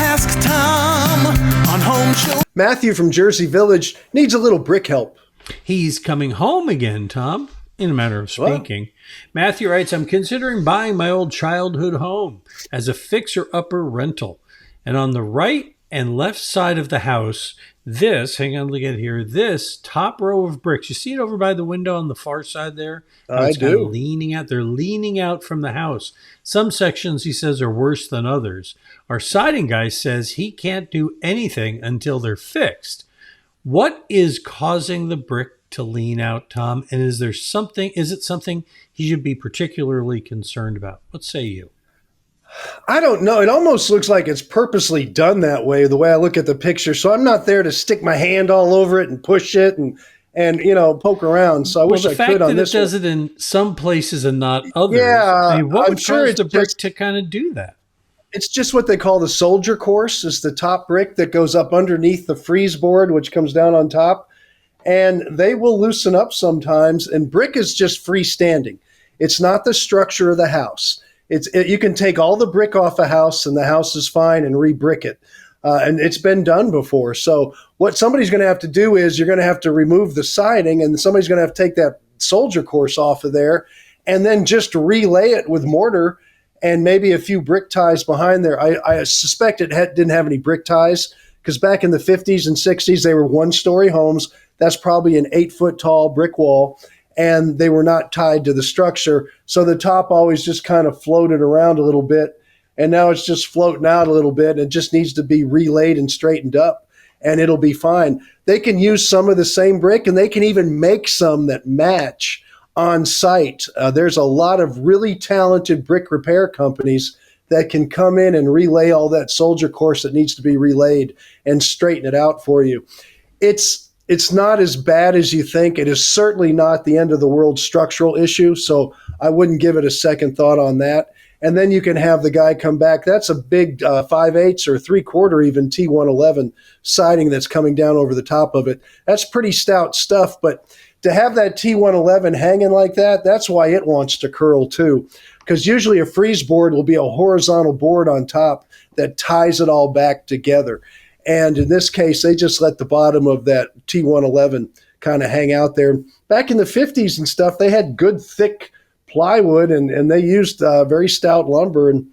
Ask Tom on Home Show. Matthew from Jersey Village needs a little brick help. He's coming home again, Tom, in a matter of speaking. What? Matthew writes, I'm considering buying my old childhood home as a fixer-upper rental. And on the right and left side of the house, this top row of bricks, you see it over by the window on the far side there? I do. Kind of leaning out. They're leaning out from the house. Some sections, he says, are worse than others. Our siding guy says he can't do anything until they're fixed. What is causing the brick to lean out, Tom? And is it something he should be particularly concerned about? What say you? I don't know. It almost looks like it's purposely done that way, the way I look at the picture. So I'm not there to stick my hand all over it and push it and poke around. So I wish I could on this one. The fact that it does it in some places and not others. Yeah, what would cause the brick to kind of do that? It's just what they call the soldier course. Is the top brick that goes up underneath the freeze board, which comes down on top. And they will loosen up sometimes. And brick is just freestanding. It's not the structure of the house. You can take all the brick off a house and the house is fine and re-brick it. And it's been done before. So what somebody's going to have to do is you're going to have to remove the siding and somebody's going to have to take that soldier course off of there and then just relay it with mortar and maybe a few brick ties behind there. I suspect it didn't have any brick ties because back in the 50s and 60s, they were one-story homes. That's probably an 8-foot tall brick wall. And they were not tied to the structure. So the top always just kind of floated around a little bit. And now it's just floating out a little bit. And it just needs to be relayed and straightened up. And it'll be fine. They can use some of the same brick. And they can even make some that match on site. There's a lot of really talented brick repair companies that can come in and relay all that soldier course that needs to be relayed and straighten it out for you. It's not as bad as you think. It is certainly not the end of the world structural issue, so I wouldn't give it a second thought on that. And then you can have the guy come back. That's a big 5/8 or 3/4 even T111 siding that's coming down over the top of it. That's pretty stout stuff, but to have that T111 hanging like that, that's why it wants to curl too, because usually a freeze board will be a horizontal board on top that ties it all back together. And in this case, they just let the bottom of that T111 kind of hang out there. Back in the 50s and stuff, they had good, thick plywood, and they used very stout lumber. And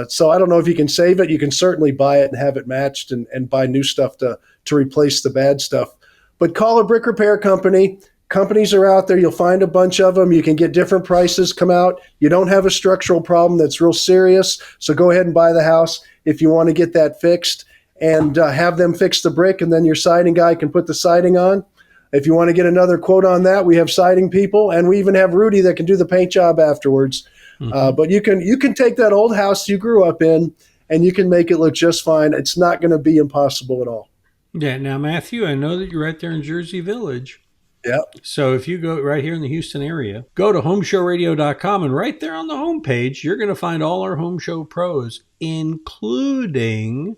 so I don't know if you can save it. You can certainly buy it and have it matched and buy new stuff to replace the bad stuff. But call a brick repair company. Companies are out there. You'll find a bunch of them. You can get different prices come out. You don't have a structural problem that's real serious, so go ahead and buy the house if you want to get that fixed. And have them fix the brick, and then your siding guy can put the siding on. If you want to get another quote on that, we have siding people, and we even have Rudy that can do the paint job afterwards. Mm-hmm. But you can take that old house you grew up in, and you can make it look just fine. It's not going to be impossible at all. Yeah. Now, Matthew, I know that you're right there in Jersey Village. Yeah. So if you go right here in the Houston area, go to HomeShowRadio.com, and right there on the homepage, you're going to find all our Home Show pros, including...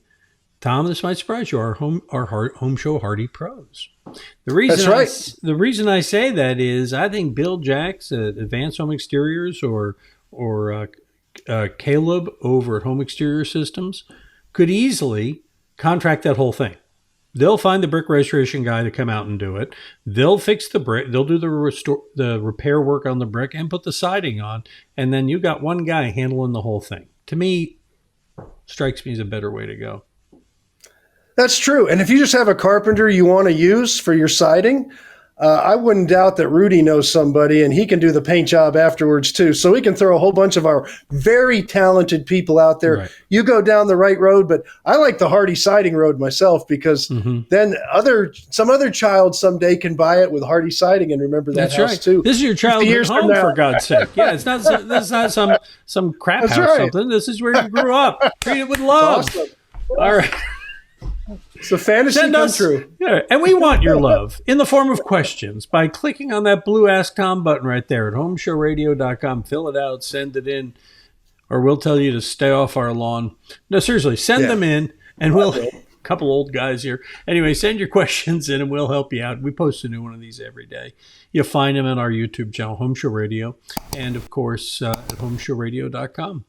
Tom, this might surprise you, our Home Show Hardy Pros. That's right. The reason I say that is I think Bill Jacks at Advanced Home Exteriors or Caleb over at Home Exterior Systems could easily contract that whole thing. They'll find the brick restoration guy to come out and do it. They'll fix the brick. They'll do the repair work on the brick and put the siding on. And then you got one guy handling the whole thing. To me, strikes me as a better way to go. That's true. And if you just have a carpenter you want to use for your siding, I wouldn't doubt that Rudy knows somebody and he can do the paint job afterwards too. So we can throw a whole bunch of our very talented people out there. Right. You go down the right road, but I like the Hardy siding road myself because then some other child someday can buy it with Hardy siding and remember that house too. This is your childhood home, for God's sake. Yeah, this is not some crap That's house right. something. This is where you grew up. Treat it with love. Awesome. All right. It's a fantasy come true. Yeah, and we want your love in the form of questions by clicking on that blue Ask Tom button right there at HomeShowRadio.com. Fill it out, send it in, or we'll tell you to stay off our lawn. No, seriously, send them in, and we'll... A couple old guys here. Anyway, send your questions in, and we'll help you out. We post a new one of these every day. You'll find them on our YouTube channel, Home Show Radio, and, of course, at HomeShowRadio.com.